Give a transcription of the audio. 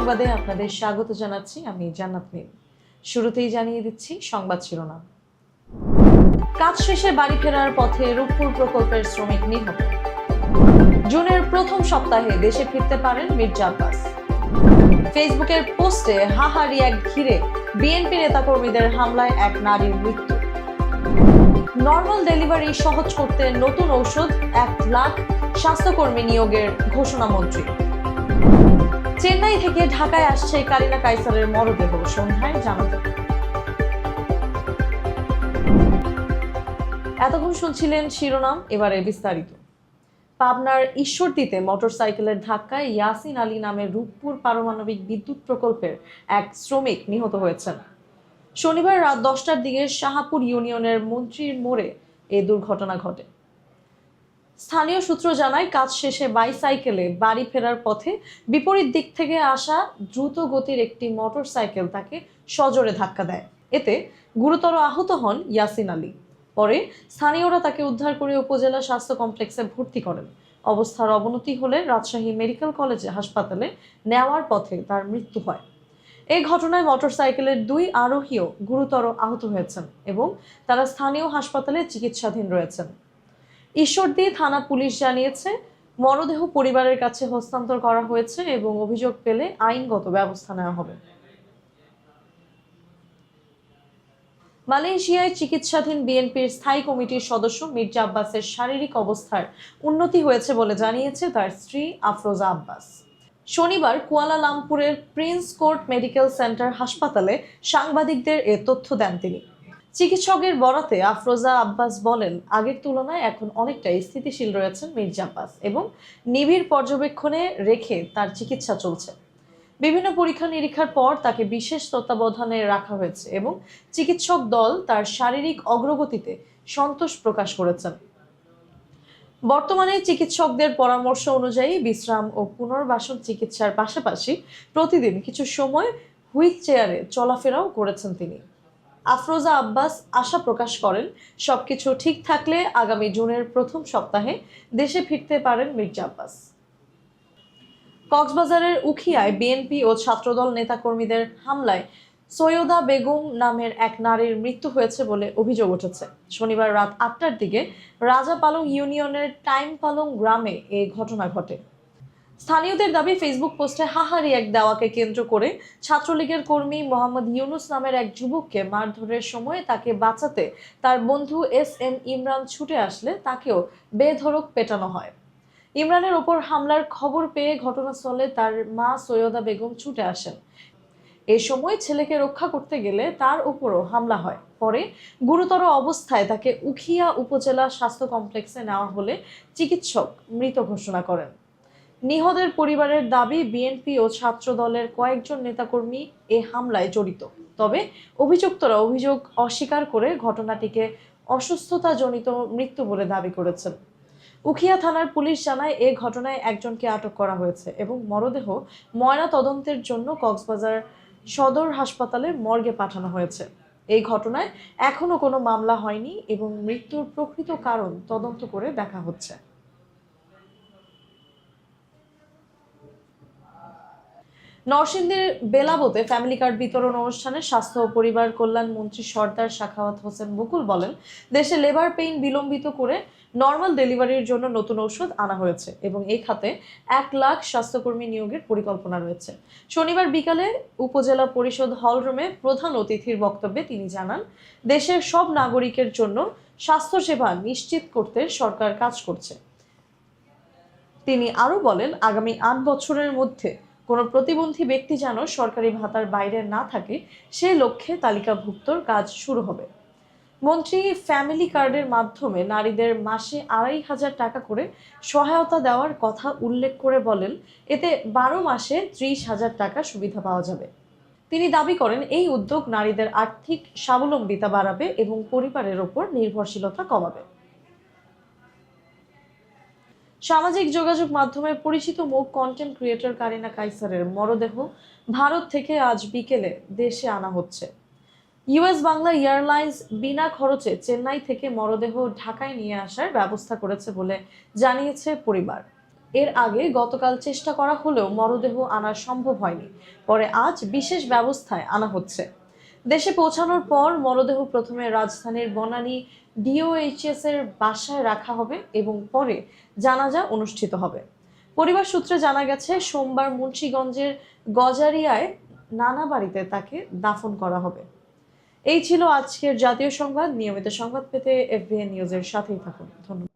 সংবাদে আপনাদের স্বাগত জানাচ্ছি আমি জান্নাত মিম। শুরুতেই জানিয়ে দিচ্ছি সংবাদ শিরোনাম। কাজ শেষে বাড়ি ফেরার পথে রূপপুর প্রকল্পের শ্রমিক নিহত। জুনের প্রথম সপ্তাহে দেশে ফিরতে পারেন মির্জা আব্বাস। ফেসবুকের পোস্টে হাহা রিয়াক্ট ঘিরে বিএনপি নেতাকর্মীদের হামলায় এক নারীর মৃত্যু। নর্মাল ডেলিভারি সহজ করতে নতুন ঔষধ 1 লাখ স্বাস্থ্যকর্মী নিয়োগের ঘোষণা মন্ত্রী। চেন্নাই থেকে ঢাকায় আসছে কারিনা কাইসারের মরদেহ, সন্ধ্যায় জানাজা। এতক্ষণ শুনছিলেন শিরোনাম, এবারে বিস্তারিত। পাবনার ঈশ্বরদীতে মোটরসাইকেলের ধাক্কায় ইয়াসিন আলী নামের রূপপুর পারমাণবিক বিদ্যুৎ প্রকল্পের এক শ্রমিক নিহত হয়েছেন। শনিবার রাত 10টার দিকে শাহাপুর ইউনিয়নের মন্ত্রীর মোড়ে এই দুর্ঘটনা ঘটে। স্থানীয় সূত্র জানায়, কাজ শেষে বাইসাইকেলে বাড়ি ফেরার পথে বিপরীত দিক থেকে আসা দ্রুত গতির একটি মোটরসাইকেল তাকে সজোরে ধাক্কা দেয়। এতে গুরুতর আহত হন ইয়াসিন আলী। পরে স্থানীয়রা তাকে উদ্ধার করে উপজেলা স্বাস্থ্য কমপ্লেক্সে ভর্তি করেন। অবস্থার অবনতি হলে রাজশাহী মেডিকেল কলেজে হাসপাতালে নেওয়ার পথে তার মৃত্যু হয়। এই ঘটনায় মোটরসাইকেলের 2 আরোহীও গুরুতর আহত হয়েছেন এবং তারা স্থানীয় হাসপাতালে চিকিৎসাধীন রয়েছেন। ঈশ্বরদী থানা পুলিশ জানিয়েছে, মরদেহ পরিবারের কাছে হস্তান্তর করা হয়েছে এবং অভিযোগ পেলে আইনগত ব্যবস্থা নেওয়া হবে। মালয়েশিয়ায় চিকিৎসাধীন বিএনপির স্থায়ী কমিটির সদস্য মির্জা আব্বাসের শারীরিক অবস্থার উন্নতি হয়েছে বলে জানিয়েছে তার স্ত্রী আফরোজা আব্বাস। শনিবার কুয়ালালামপুরের প্রিন্স কোর্ট মেডিকেল সেন্টার হাসপাতালে সাংবাদিকদের এ তথ্য দেন তিনি। চিকিৎসকের বরাতে আফরোজা আব্বাস বলেন, আগের তুলনায় এখন অনেকটাই স্থিতিশীল রয়েছেন মির্জা আব্বাস এবং নিবিড় পর্যবেক্ষণে রেখে তার চিকিৎসা চলছে। বিভিন্ন পরীক্ষা নিরীক্ষার পর তাকে বিশেষ তত্ত্বাবধানে রাখা হয়েছে এবং চিকিৎসক দল তার শারীরিক অগ্রগতিতে সন্তোষ প্রকাশ করেছেন। বর্তমানে চিকিৎসকদের পরামর্শ অনুযায়ী বিশ্রাম ও পুনর্বাসন চিকিৎসার পাশাপাশি প্রতিদিন কিছু সময় হুইল চেয়ারে চলাফেরাও করেছেন তিনি। আফরোজা আব্বাস আশা প্রকাশ করেন, সবকিছু ঠিক থাকলে আগামী জুনের প্রথম সপ্তাহে দেশে ফিরতে পারেন মির্জা আব্বাস। কক্সবাজারের উখিয়ায় বিএনপি ও ছাত্রদল নেতাকর্মীদের হামলায় সৈয়দা বেগম নামের এক নারীর মৃত্যু হয়েছে বলে অভিযোগ উঠেছে। শনিবার রাত 8টার দিকে রাজাপালং ইউনিয়নের টাইম পালং গ্রামে এই ঘটনা ঘটে। স্থানীয়দের দাবি, ফেসবুক পোস্টে হাহা রিয়াক্ট দেওয়াকে কেন্দ্র করে ছাত্রলীগের কর্মী মোহাম্মদ ইউনুস নামের এক যুবককে মারধরের সময় তাকে বাঁচাতে তার বন্ধু SM ইমরান ছুটে আসলে তাকেও বেধড়ক পেটানো হয়। ইমরানের ওপর হামলার খবর পেয়ে ঘটনাস্থলে তার মা সৈয়দা বেগম ছুটে আসেন। এ সময় ছেলেকে রক্ষা করতে গেলে তার উপরও হামলা হয়। পরে গুরুতর অবস্থায় তাকে উখিয়া উপজেলা স্বাস্থ্য কমপ্লেক্সে নেওয়া হলে চিকিৎসক মৃত ঘোষণা করেন। নিহতের পরিবারের দাবি, বিএনপি ও ছাত্র দলের কয়েকজন নেতাকর্মী এ হামলায় জড়িত। তবে অভিযুক্তরা অভিযোগ অস্বীকার করে ঘটনাটিকে অসুস্থতাজনিত মৃত্যু বলে দাবি করেছেন। উখিয়া থানার পুলিশ জানায়, এ ঘটনায় একজনকে আটক করা হয়েছে এবং মরদেহ ময়না তদন্তের জন্য কক্সবাজার সদর হাসপাতালে মর্গে পাঠানো হয়েছে। এই ঘটনায় এখনো কোনো মামলা হয়নি এবং মৃত্যুর প্রকৃত কারণ তদন্ত করে দেখা হচ্ছে। নরসিংদীর বেলাবতে ফ্যামিলি কার্ড বিতরণ অনুষ্ঠানে স্বাস্থ্য ও পরিবার কল্যাণ মন্ত্রী সর্দার সাখাওয়াত হোসেন মুকুল বলেন, দেশে লেবার পেইন বিলম্বিত করে নর্মাল ডেলিভারির জন্য নতুন ঔষধ আনা হয়েছে এবং এই খাতে 1 লাখ স্বাস্থ্যকর্মী নিয়োগের পরিকল্পনা রয়েছে। শনিবার বিকালে উপজেলা পরিষদ হলরুমে প্রধান অতিথির বক্তব্যে তিনি জানান, দেশের সব নাগরিকের জন্য স্বাস্থ্যসেবা নিশ্চিত করতে সরকার কাজ করছে। তিনি আরও বলেন, আগামী 8 বছরের মধ্যে কোনো প্রতিবন্ধী ব্যক্তি যেন সরকারি ভাতার বাইরে না থাকে সে লক্ষ্যে তালিকাভুক্তর কাজ শুরু হবে। মন্ত্রী ফ্যামিলি কার্ডের মাধ্যমে নারীদের মাসে 2,500 টাকা করে সহায়তা দেওয়ার কথা উল্লেখ করে বলেন, এতে 12 মাসে 30,000 টাকা সুবিধা পাওয়া যাবে। তিনি দাবি করেন, এই উদ্যোগ নারীদের আর্থিক স্বাবলম্বিতা বাড়াবে এবং পরিবারের ওপর নির্ভরশীলতা কমাবে। সামাজিক যোগাযোগ মাধ্যমে পরিচিত মুখ কন্টেন্ট ক্রিয়েটর কারিনা কাইসারের মরদেহ ভারত থেকে আজ বিকেলে দেশে আনা হচ্ছে। ইউএস বাংলা এয়ারলাইন্স বিনা খরচে চেন্নাই থেকে মরদেহ ঢাকায় নিয়ে আসার ব্যবস্থা করেছে বলে জানিয়েছে পরিবার। এর আগে গতকাল চেষ্টা করা হলেও মরদেহ আনা সম্ভব হয়নি। পরে আজ বিশেষ ব্যবস্থায় আনা হচ্ছে। দেশে পৌঁছানোর পর মরদেহ প্রথমে রাজধানীর বনানী ডিওএইচএস এর বাসায় রাখা হবে এবং পরে জানাজা অনুষ্ঠিত হবে। পরিবার সূত্রে জানা গেছে, সোমবার মুন্সিগঞ্জের গজারিয়ায় নানা বাড়িতে তাকে দাফন করা হবে। এই ছিল আজকের জাতীয় সংবাদ। নিয়মিত সংবাদ পেতে এফবিএন নিউজের সাথেই থাকুন। ধন্যবাদ।